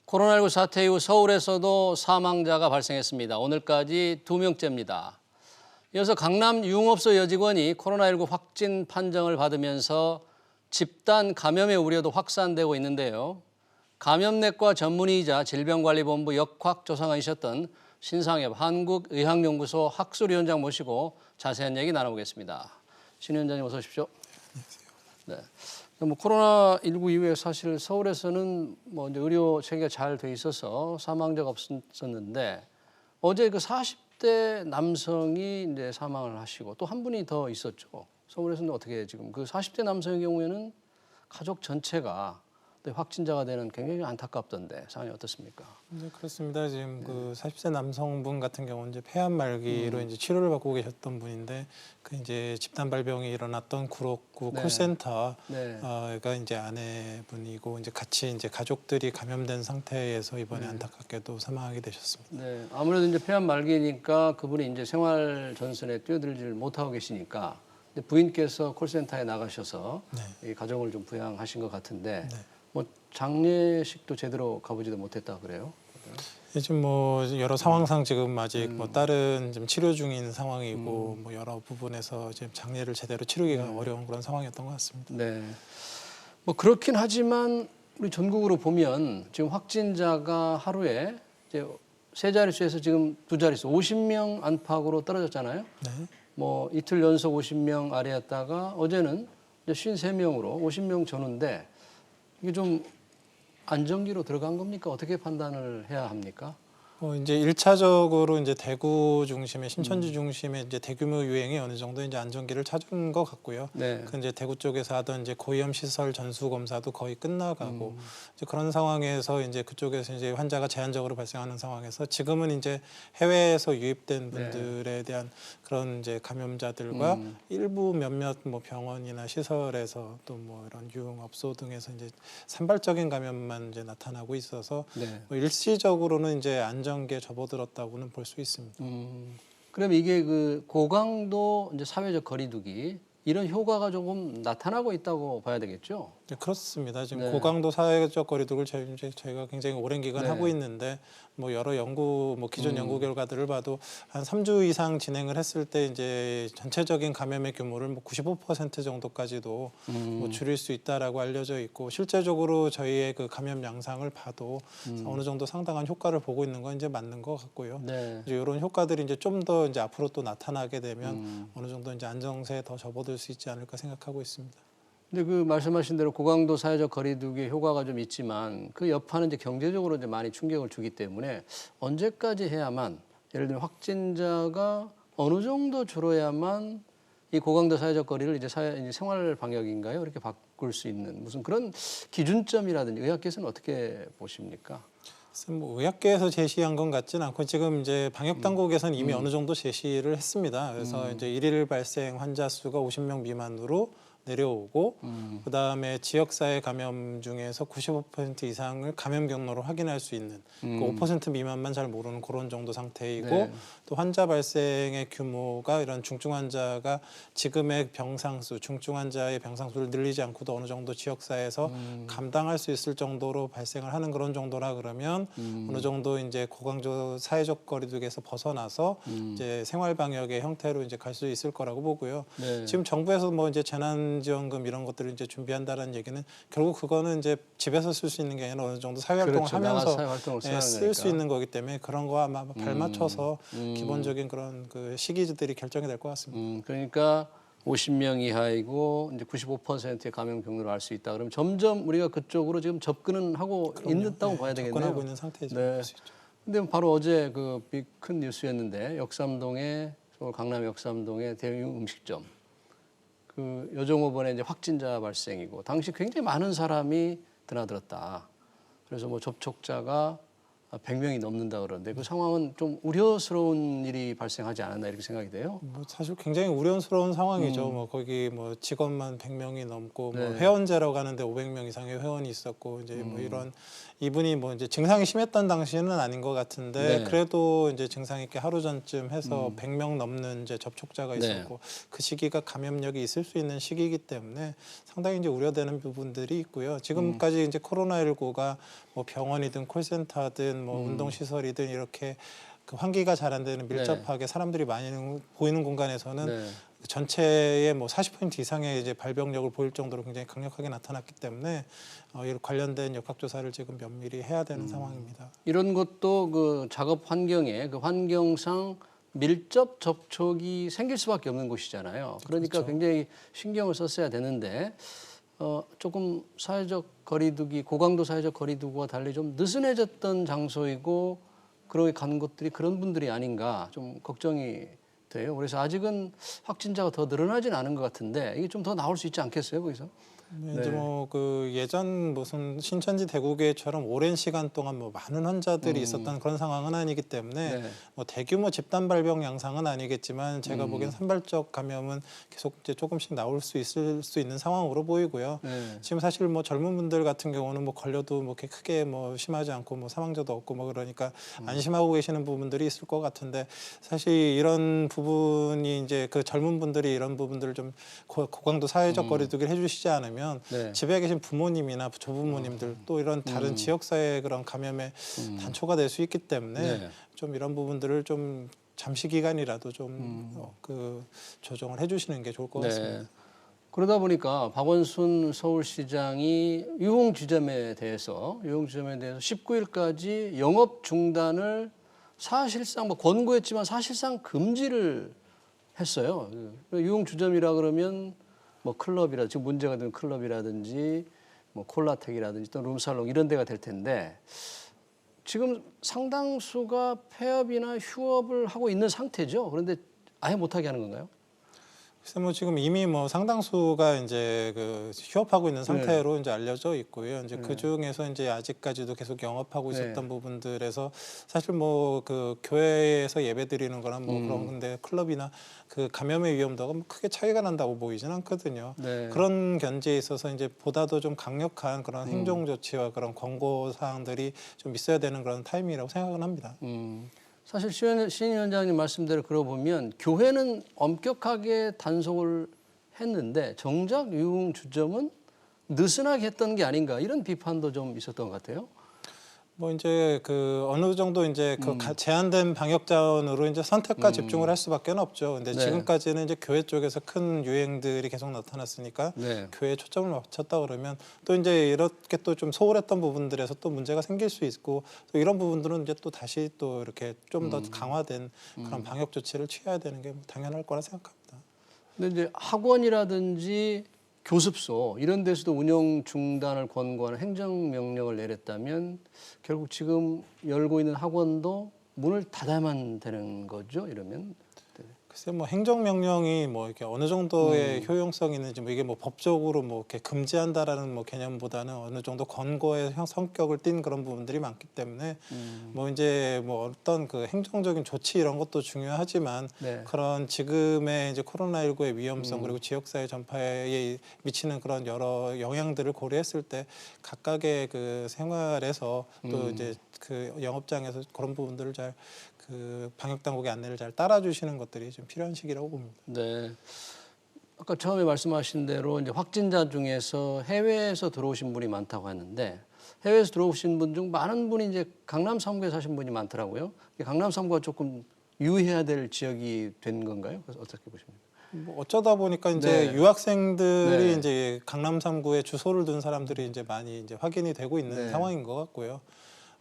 코로나19 사태 이후 서울에서도 사망자가 발생했습니다. 오늘까지 2명째입니다. 이어서 강남 유흥업소 여직원이 코로나19 확진 판정을 받으면서 집단 감염의 우려도 확산되고 있는데요. 감염내과 전문의이자 질병관리본부 역학조사관이셨던 신상엽 한국의학연구소 학술위원장 모시고 자세한 얘기 나눠보겠습니다. 신 위원장님 어서 오십시오. 안녕하세요. 네. 코로나19 이후에 사실 서울에서는 이제 의료 체계가 잘 돼 있어서 사망자가 없었는데 어제 그 40대 남성이 이제 사망을 하시고 또 한 분이 더 있었죠. 서울에서는 어떻게 지금 그 40대 남성의 경우에는 가족 전체가 확진자가 되는 굉장히 안타깝던데 상황이 어떻습니까? 네, 그렇습니다. 지금 그 40세 남성분 같은 경우는 이제 폐암 말기로 이제 치료를 받고 계셨던 분인데 그 이제 집단 발병이 일어났던 구로구 콜센터가 이제 아내분이고 이제 같이 이제 가족들이 감염된 상태에서 이번에 안타깝게도 사망하게 되셨습니다. 네, 아무래도 이제 폐암 말기니까 그분이 이제 생활 전선에 뛰어들지를 못하고 계시니까 부인께서 콜센터에 나가셔서 이 가족을 좀 부양하신 것 같은데. 장례식도 제대로 가보지도 못했다 그래요? 지금 여러 상황상 지금 아직 다른 좀 치료 중인 상황이고 여러 부분에서 지금 장례를 제대로 치르기가 어려운 그런 상황이었던 것 같습니다. 네. 그렇긴 하지만 우리 전국으로 보면 지금 확진자가 하루에 이제 세 자릿수에서 지금 두 자릿수 50명 안팎으로 떨어졌잖아요. 네. 이틀 연속 50명 아래였다가 어제는 이제 53명으로 50명 전후인데 이게 좀 안정기로 들어간 겁니까? 어떻게 판단을 해야 합니까? 이제 1차적으로 이제 대구 중심의 신천지 중심의 이제 대규모 유행이 어느 정도 이제 안정기를 찾은 것 같고요. 그 이제 대구 쪽에서 하던 이제 고위험 시설 전수 검사도 거의 끝나가고 이제 그런 상황에서 이제 그쪽에서 이제 환자가 제한적으로 발생하는 상황에서 지금은 이제 해외에서 유입된 분들에 대한 그런 이제 감염자들과 일부 몇몇 병원이나 시설에서 또 이런 유흥업소 등에서 이제 산발적인 감염만 이제 나타나고 있어서 일시적으로는 이제 안정기에 접어들었다고는 볼 수 있습니다. 그럼 이게 그 고강도 이제 사회적 거리두기 이런 효과가 조금 나타나고 있다고 봐야 되겠죠? 네, 그렇습니다. 지금 고강도 사회적 거리두기를 저희가 굉장히 오랜 기간 하고 있는데 여러 연구 기존 연구 결과들을 봐도 한 3주 이상 진행을 했을 때 이제 전체적인 감염의 규모를 95% 정도까지도 줄일 수 있다라고 알려져 있고 실제적으로 저희의 그 감염 양상을 봐도 어느 정도 상당한 효과를 보고 있는 건 이제 맞는 것 같고요. 이제 이런 효과들이 이제 좀 더 이제 앞으로 또 나타나게 되면 어느 정도 이제 안정세에 더 접어들 수 있지 않을까 생각하고 있습니다. 근데 그 말씀하신 대로 고강도 사회적 거리두기 효과가 좀 있지만 그 여파는 이제 경제적으로 이제 많이 충격을 주기 때문에 언제까지 해야만 예를 들면 확진자가 어느 정도 줄어야만 이 고강도 사회적 거리를 이제 생활 방역인가요? 이렇게 바꿀 수 있는 무슨 그런 기준점이라든지 의학계에서는 어떻게 보십니까? 의학계에서 제시한 건 같지는 않고 지금 이제 방역 당국에서는 이미 어느 정도 제시를 했습니다. 그래서 이제 일일 발생 환자 수가 50명 미만으로 내려오고 그다음에 지역사회 감염 중에서 95% 이상을 감염 경로로 확인할 수 있는 그 5% 미만만 잘 모르는 그런 정도 상태이고 또 환자 발생의 규모가 이런 중증 환자가 지금의 병상수, 중증 환자의 병상수를 늘리지 않고도 어느 정도 지역사회에서 감당할 수 있을 정도로 발생을 하는 그런 정도라 그러면 어느 정도 이제 고강도 사회적 거리두기에서 벗어나서 이제 생활 방역의 형태로 이제 갈 수 있을 거라고 보고요. 지금 정부에서 이제 재난지원금 이런 것들을 이제 준비한다는 얘기는 결국 그거는 이제 집에서 쓸 수 있는 게 아니라 어느 정도 사회 활동을 하면서 쓸 수 있는 거기 때문에 그런 거와 아마 발맞춰서 기본적인 그런 그 시기들이 결정이 될 것 같습니다. 그러니까 50명 이하이고 이제 95%의 감염 경로를 알 수 있다. 그러면 점점 우리가 그쪽으로 지금 접근은 하고 있다고 봐야 되겠네요. 접근하고 있는 상태죠. 근데 바로 어제 그 큰 뉴스였는데 서울 강남 역삼동의 대형 음식점 그 여종업원에 이제 확진자 발생이고 당시 굉장히 많은 사람이 드나들었다. 그래서 접촉자가 100명이 넘는다 그러는데 그 상황은 좀 우려스러운 일이 발생하지 않았나 이렇게 생각이 돼요. 뭐 사실 굉장히 우려스러운 상황이죠. 뭐 거기 뭐 직원만 100명이 넘고 뭐 네. 회원제라고 하는데 500명 이상의 회원이 있었고 이제 뭐 이런 이분이 뭐 이제 증상이 심했던 당시는 아닌 것 같은데 네. 그래도 이제 증상이 이렇게 하루 전쯤 해서 100명 넘는 이제 접촉자가 네. 있었고 그 시기가 감염력이 있을 수 있는 시기이기 때문에 상당히 이제 우려되는 부분들이 있고요. 지금까지 이제 코로나19가 뭐 병원이든 콜센터든 뭐 운동시설이든 이렇게 그 환기가 잘 안 되는 밀접하게 사람들이 많이 보이는 공간에서는 네. 전체의 뭐 40% 이상의 이제 발병력을 보일 정도로 굉장히 강력하게 나타났기 때문에 이 관련된 역학조사를 지금 면밀히 해야 되는 상황입니다. 이런 것도 그 작업 환경에 그 환경상 밀접 접촉이 생길 수밖에 없는 곳이잖아요. 그러니까 그렇죠. 굉장히 신경을 썼어야 되는데 조금 사회적 거리두기, 고강도 사회적 거리두기와 달리 좀 느슨해졌던 장소이고 그러게 간 것들이 그런 분들이 아닌가 좀 걱정이 돼요. 그래서 아직은 확진자가 더 늘어나진 않은 것 같은데 이게 좀 더 나올 수 있지 않겠어요, 거기서? 이제 뭐 그 예전 무슨 신천지 대구교회처럼 오랜 시간 동안 뭐 많은 환자들이 있었던 그런 상황은 아니기 때문에 네. 뭐 대규모 집단 발병 양상은 아니겠지만 제가 보기엔 산발적 감염은 계속 이제 조금씩 나올 수 있을 수 있는 상황으로 보이고요. 네. 지금 사실 뭐 젊은 분들 같은 경우는 뭐 걸려도 뭐 이렇게 크게 뭐 심하지 않고 뭐 사망자도 없고 뭐 그러니까 안심하고 계시는 부분들이 있을 것 같은데 사실 이런 부분이 이제 그 젊은 분들이 이런 부분들을 좀 고강도 사회적 거리두기를 해주시지 않으면 네. 집에 계신 부모님이나 조부모님들 또 이런 다른 지역사회의 그런 감염의 단초가 될 수 있기 때문에 네. 좀 이런 부분들을 좀 잠시 기간이라도 좀 그 조정을 해주시는 게 좋을 것 같습니다. 네. 그러다 보니까 박원순 서울시장이 유흥주점에 대해서 19일까지 영업 중단을 사실상 뭐 권고했지만 사실상 금지를 했어요. 유흥주점이라 그러면 뭐 클럽이라 지금 문제가 된 클럽이라든지 뭐 콜라텍이라든지 또 룸살롱 이런 데가 될 텐데 지금 상당수가 폐업이나 휴업을 하고 있는 상태죠. 그런데 아예 못하게 하는 건가요? 글쎄 뭐 지금 이미 뭐 상당수가 이제 그 휴업하고 있는 상태로 이제 알려져 있고요. 이제 그 중에서 이제 아직까지도 계속 영업하고 있었던 부분들에서 사실 뭐 그 교회에서 예배드리는 거나 뭐 그런 근데 클럽이나 그 감염의 위험도가 뭐 크게 차이가 난다고 보이진 않거든요. 네. 그런 견지에 있어서 이제 보다도 좀 강력한 그런 행정 조치와 그런 권고 사항들이 좀 있어야 되는 그런 타이밍이라고 생각은 합니다. 사실 신 위원장님 말씀대로 그러보면 교회는 엄격하게 단속을 했는데 정작 유흥주점은 느슨하게 했던 게 아닌가 이런 비판도 좀 있었던 것 같아요. 뭐 이제 그 어느 정도 이제 그 제한된 방역 자원으로 이제 선택과 집중을 할 수밖에 없죠. 근데 네. 지금까지는 이제 교회 쪽에서 큰 유행들이 계속 나타났으니까 네. 교회에 초점을 맞췄다 그러면 또 이제 이렇게 또 좀 소홀했던 부분들에서 또 문제가 생길 수 있고 또 이런 부분들은 이제 또 다시 또 이렇게 좀 더 강화된 그런 방역 조치를 취해야 되는 게 당연할 거라 생각합니다. 근데 이제 학원이라든지 교습소 이런 데서도 운영 중단을 권고하는 행정명령을 내렸다면 결국 지금 열고 있는 학원도 문을 닫아야만 되는 거죠. 이러면. 글쎄 뭐 행정명령이 뭐 이렇게 어느 정도의 효용성이 있는지 뭐 이게 뭐 법적으로 뭐 이렇게 금지한다라는 뭐 개념보다는 어느 정도 권고의 성격을 띈 그런 부분들이 많기 때문에 뭐 이제 뭐 어떤 그 행정적인 조치 이런 것도 중요하지만 네. 그런 지금의 이제 코로나19의 위험성 그리고 지역사회 전파에 미치는 그런 여러 영향들을 고려했을 때 각각의 그 생활에서 또 이제 그 영업장에서 그런 부분들을 잘 그 방역 당국의 안내를 잘 따라주시는 것들이 좀 필요한 시기라고 봅니다. 네. 아까 처음에 말씀하신 대로 이제 확진자 중에서 해외에서 들어오신 분이 많다고 하는데 해외에서 들어오신 분 중 많은 분이 이제 강남 3구에 사신 분이 많더라고요. 강남 3구가 조금 유의해야 될 지역이 된 건가요? 그래서 어떻게 보십니까? 뭐 어쩌다 보니까 이제 네. 유학생들이 네. 이제 강남 3구에 주소를 둔 사람들이 이제 많이 이제 확인이 되고 있는 네. 상황인 것 같고요.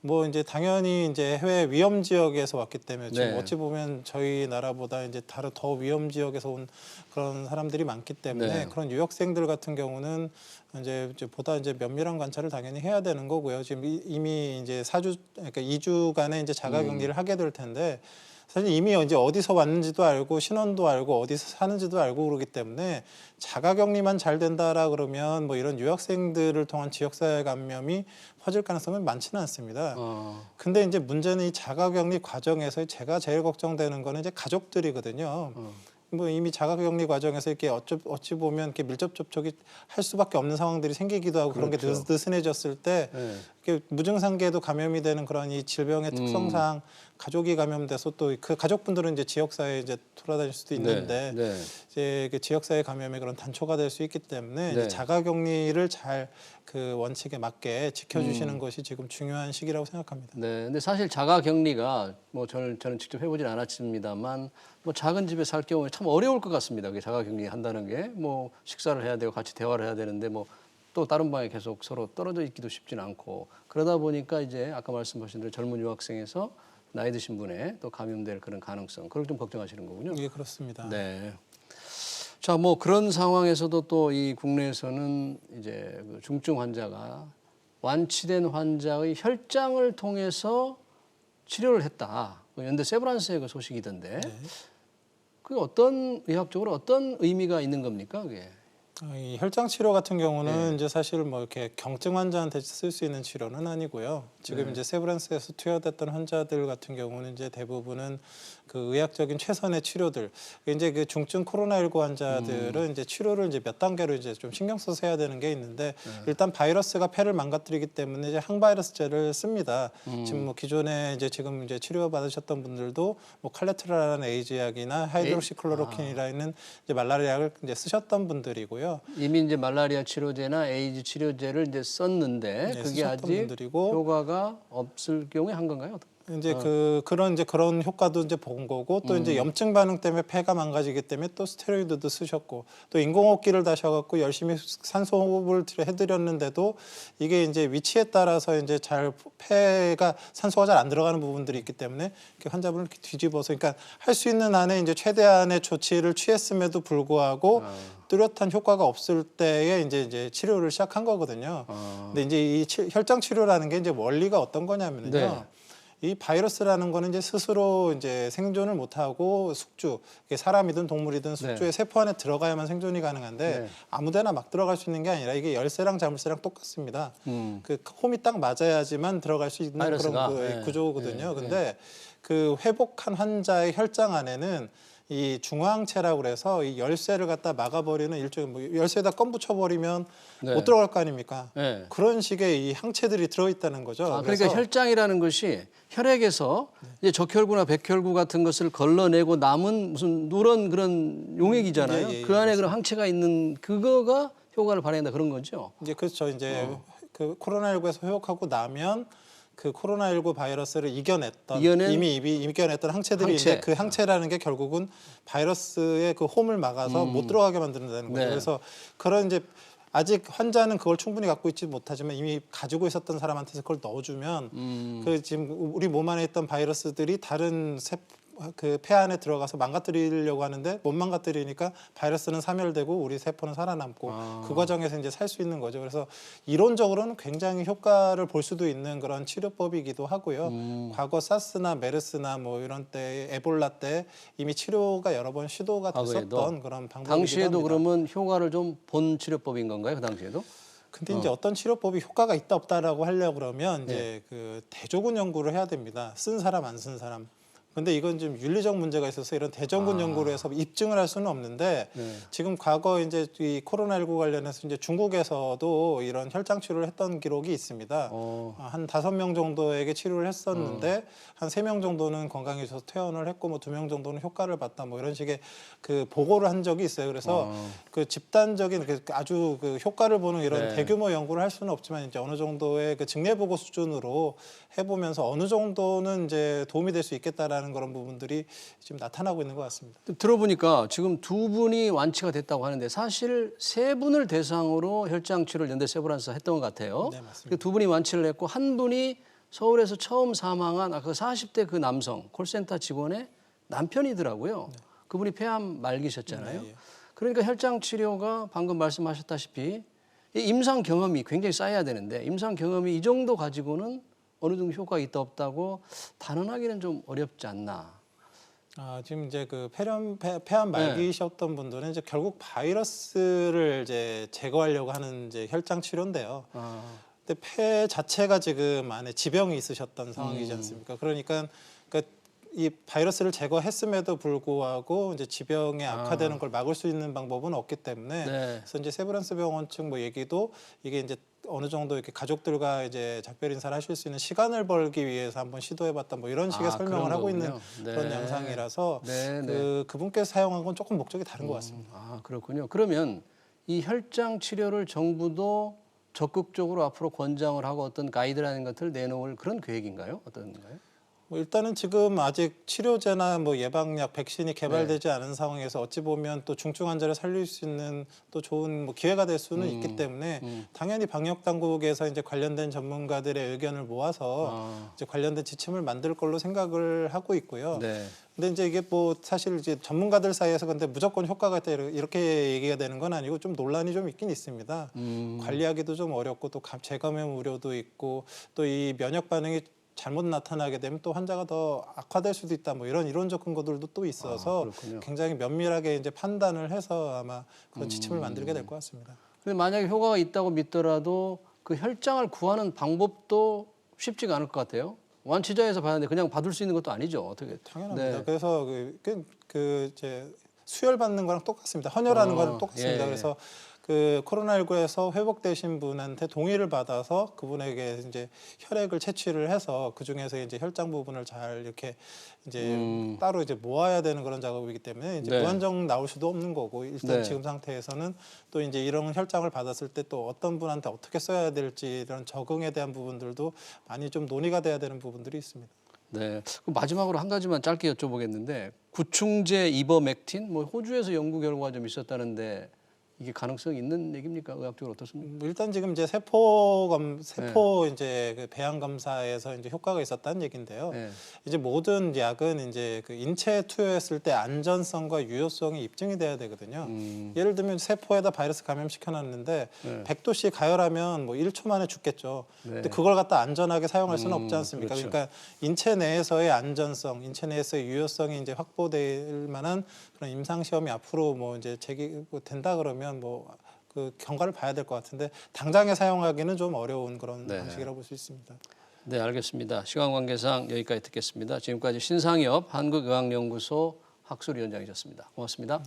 뭐 이제 당연히 이제 해외 위험 지역에서 왔기 때문에 지금 네. 어찌 보면 저희 나라보다 이제 다른 더 위험 지역에서 온 그런 사람들이 많기 때문에 네. 그런 유학생들 같은 경우는 이제 보다 이제 면밀한 관찰을 당연히 해야 되는 거고요. 지금 이미 이제 4주 그러니까 2주간의 이제 자가격리를 하게 될 텐데 사실 이미 이제 어디서 왔는지도 알고 신원도 알고 어디서 사는지도 알고 그러기 때문에 자가격리만 잘 된다라 그러면 뭐 이런 유학생들을 통한 지역사회 감염이 퍼질 가능성은 많지는 않습니다. 근데 이제 문제는 이 자가격리 과정에서 제가 제일 걱정되는 거는 이제 가족들이거든요. 뭐 이미 자가격리 과정에서 이렇게 어찌 보면 이렇게 밀접 접촉이 할 수밖에 없는 상황들이 생기기도 하고 그런 게 그렇죠. 느슨해졌을 때 네. 이렇게 무증상계에도 감염이 되는 그런 이 질병의 특성상 가족이 감염돼서 또 그 가족분들은 이제 지역사회에 이제 돌아다닐 수도 있는데 네. 이제 그 지역사회 감염의 그런 단초가 될 수 있기 때문에 네. 이제 자가격리를 잘 그 원칙에 맞게 지켜주시는 것이 지금 중요한 시기라고 생각합니다. 네, 근데 사실 자가격리가 뭐 저는 직접 해보진 않았습니다만 뭐 작은 집에 살 경우에 참 어려울 것 같습니다. 그게 자가격리 한다는 게 뭐 식사를 해야 되고 같이 대화를 해야 되는데 뭐 또 다른 방에 계속 서로 떨어져 있기도 쉽지는 않고 그러다 보니까 이제 아까 말씀하신 대로 젊은 유학생에서 나이 드신 분에 또 감염될 그런 가능성 그걸 좀 걱정하시는 거군요. 예, 그렇습니다. 네. 자, 뭐 그런 상황에서도 또 이 국내에서는 이제 그 중증 환자가 완치된 환자의 혈장을 통해서 치료를 했다. 그 연대 세브란스의 그 소식이던데. 그게 어떤 의학적으로 어떤 의미가 있는 겁니까, 그게? 이 혈장 치료 같은 경우는 이제 사실 뭐 이렇게 경증 환자한테 쓸 수 있는 치료는 아니고요. 지금 이제 세브란스에서 투여됐던 환자들 같은 경우는 이제 대부분은 그 의학적인 최선의 치료들. 이제 그 중증 코로나19 환자들은 이제 치료를 이제 몇 단계로 이제 좀 신경 써서 해야 되는 게 있는데 일단 바이러스가 폐를 망가뜨리기 때문에 이제 항바이러스제를 씁니다. 지금 뭐 기존에 이제 지금 이제 치료 받으셨던 분들도 뭐 칼레트라라는 에이즈 약이나 하이드록시클로로킨이라는 이제 말라리아 약을 이제 쓰셨던 분들이고요. 이미 이제 말라리아 치료제나 에이즈 치료제를 이제 썼는데 네, 그게 쓰셨던 아직 분들이고 효과가 없을 경우에 한 건가요? 이제 그런 효과도 이제 본 거고 또 이제 염증 반응 때문에 폐가 망가지기 때문에 또 스테로이드도 쓰셨고 또 인공호흡기를 다셔갖고 열심히 산소 호흡을 해드렸는데도 이게 이제 위치에 따라서 이제 잘 폐가 산소가 잘 안 들어가는 부분들이 있기 때문에 이렇게 환자분을 이렇게 뒤집어서 그러니까 할 수 있는 한에 이제 최대한의 조치를 취했음에도 불구하고 뚜렷한 효과가 없을 때에 이제 치료를 시작한 거거든요. 근데 이제 이 혈장 치료라는 게 이제 원리가 어떤 거냐면요. 네. 이 바이러스라는 거는 이제 스스로 이제 생존을 못하고 숙주, 이게 사람이든 동물이든 숙주의 세포 안에 들어가야만 생존이 가능한데 네. 아무데나 막 들어갈 수 있는 게 아니라 이게 열쇠랑 자물쇠랑 똑같습니다. 그 홈이 딱 맞아야지만 들어갈 수 있는 바이러스가. 그런 네. 구조거든요. 근데 그 회복한 환자의 혈장 안에는 이 중화항체라고 그래서 이 열쇠를 갖다 막아버리는 일종의 뭐 열쇠에다 껌 붙여버리면 네. 못 들어갈 거 아닙니까? 네. 그런 식의 이 항체들이 들어있다는 거죠. 그러니까 그래서 혈장이라는 것이 혈액에서 이제 적혈구나 백혈구 같은 것을 걸러내고 남은 무슨 누런 그런 용액이잖아요. 예, 예, 그 안에 그런 항체가 있는 그거가 효과를 발휘한다 그런 거죠. 이제 그렇죠. 이제 그 코로나19에서 회복하고 나면 그 코로나19 바이러스를 이미 이겨냈던 항체들이 항체. 이제 그 항체라는 게 결국은 바이러스의 그 홈을 막아서 못 들어가게 만든다는 거죠. 네. 그래서 그런 이제 아직 환자는 그걸 충분히 갖고 있지 못하지만 이미 가지고 있었던 사람한테서 그걸 넣어주면 그 지금 우리 몸 안에 있던 바이러스들이 다른 그 폐 안에 들어가서 망가뜨리려고 하는데 못 망가뜨리니까 바이러스는 사멸되고 우리 세포는 살아남고 그 과정에서 이제 살 수 있는 거죠. 그래서 이론적으로는 굉장히 효과를 볼 수도 있는 그런 치료법이기도 하고요. 과거 사스나 메르스나 뭐 이런 때 에볼라 때 이미 치료가 여러 번 시도가 됐었던 그런 방법이기도 당시에도 합니다. 그러면 효과를 좀 본 치료법인 건가요? 그 당시에도? 근데 이제 어떤 치료법이 효과가 있다 없다라고 하려고 그러면 이제 그 대조군 연구를 해야 됩니다. 쓴 사람 안 쓴 사람. 근데 이건 좀 윤리적 문제가 있어서 이런 대전군 연구를 해서 입증을 할 수는 없는데 지금 과거 이제 이 코로나19 관련해서 이제 중국에서도 이런 혈장 치료를 했던 기록이 있습니다. 한 5명 정도에게 치료를 했었는데 한 3명 정도는 건강해져서 퇴원을 했고 뭐 2명 정도는 효과를 봤다 뭐 이런 식의 그 보고를 한 적이 있어요. 그래서 그 집단적인 아주 그 효과를 보는 이런 대규모 연구를 할 수는 없지만 이제 어느 정도의 그 증례 보고 수준으로 해보면서 어느 정도는 이제 도움이 될 수 있겠다라는 그런 부분들이 지금 나타나고 있는 것 같습니다. 들어보니까 지금 2분이 완치가 됐다고 하는데 사실 3분을 대상으로 혈장 치료를 연대 세브란스가 했던 것 같아요. 네, 맞습니다. 2분이 완치를 했고 한 분이 서울에서 처음 사망한 아까 40대 그 남성 콜센터 직원의 남편이더라고요. 그분이 폐암 말기셨잖아요. 네, 예. 그러니까 혈장 치료가 방금 말씀하셨다시피 이 임상 경험이 굉장히 쌓여야 되는데 임상 경험이 이 정도 가지고는 어느 정도 효과가 있다 없다고 단언하기는 좀 어렵지 않나. 지금 이제 그 폐암 말기셨던 분들은 이제 결국 바이러스를 이제 제거하려고 하는 이제 혈장 치료인데요. 근데 폐 자체가 지금 안에 지병이 있으셨던 상황이지 않습니까? 그러니까 이 바이러스를 제거했음에도 불구하고 이제 지병이 악화되는 걸 막을 수 있는 방법은 없기 때문에 네. 그래서 이제 세브란스 병원 측 뭐 얘기도 이게 이제 어느 정도 이렇게 가족들과 이제 작별 인사를 하실 수 있는 시간을 벌기 위해서 한번 시도해봤다 뭐 이런 식의 설명을 그런 하고 있는 거군요. 그런 네. 영상이라서 네. 그분께서 사용한 건 조금 목적이 다른 것 같습니다. 그렇군요. 그러면 이 혈장 치료를 정부도 적극적으로 앞으로 권장을 하고 어떤 가이드라는 것을 내놓을 그런 계획인가요? 어떤가요? 뭐 일단은 지금 아직 치료제나 뭐 예방약, 백신이 개발되지 않은 상황에서 어찌 보면 또 중증 환자를 살릴 수 있는 또 좋은 뭐 기회가 될 수는 있기 때문에 당연히 방역 당국에서 이제 관련된 전문가들의 의견을 모아서 이제 관련된 지침을 만들 걸로 생각을 하고 있고요. 네. 근데 이제 이게 뭐 사실 이제 전문가들 사이에서 근데 무조건 효과가 있다 이렇게 얘기가 되는 건 아니고 좀 논란이 좀 있긴 있습니다. 관리하기도 좀 어렵고 또 재감염 우려도 있고 또 이 면역 반응이 잘못 나타나게 되면 또 환자가 더 악화될 수도 있다. 뭐 이런 이론적 근거들도 또 있어서 그렇군요. 굉장히 면밀하게 이제 판단을 해서 아마 그런 지침을 만들게 될 것 같습니다. 근데 만약에 효과가 있다고 믿더라도 그 혈장을 구하는 방법도 쉽지가 않을 것 같아요. 완치자에서 받았는데 그냥 받을 수 있는 것도 아니죠. 어떻게? 당연합니다. 네. 그래서 이제 수혈 받는 거랑 똑같습니다. 헌혈하는 거랑 똑같습니다. 예. 그래서 그 코로나19에서 회복되신 분한테 동의를 받아서 그분에게 이제 혈액을 채취를 해서 그 중에서 이제 혈장 부분을 잘 이렇게 이제 따로 이제 모아야 되는 그런 작업이기 때문에 이제 네. 무한정 나올 수도 없는 거고 일단 네. 지금 상태에서는 또 이제 이런 혈장을 받았을 때 또 어떤 분한테 어떻게 써야 될지 이런 적응에 대한 부분들도 많이 좀 논의가 돼야 되는 부분들이 있습니다. 네. 그럼 마지막으로 한 가지만 짧게 여쭤보겠는데 구충제 이버맥틴 뭐 호주에서 연구 결과가 좀 있었다는데 이게 가능성이 있는 얘기입니까? 의학적으로 어떻습니까? 일단 지금 이제 이제 그 배양 검사에서 이제 효과가 있었다는 얘기인데요. 네. 이제 모든 약은 이제 그 인체에 투여했을 때 안전성과 유효성이 입증이 돼야 되거든요. 예를 들면 세포에다 바이러스 감염시켜 놨는데 100도씨 가열하면 뭐 1초 만에 죽겠죠. 근데 그걸 갖다 안전하게 사용할 수는 없지 않습니까? 그렇죠. 그러니까 인체 내에서의 안전성, 인체 내에서의 유효성이 이제 확보될 만한 그런 임상 시험이 앞으로 뭐 이제 된다 그러면 뭐 그 경과를 봐야 될 것 같은데 당장에 사용하기는 좀 어려운 그런 방식이라고 볼 수 있습니다. 네, 알겠습니다. 시간 관계상 여기까지 듣겠습니다. 지금까지 신상엽 한국의학연구소 학술위원장이셨습니다. 고맙습니다.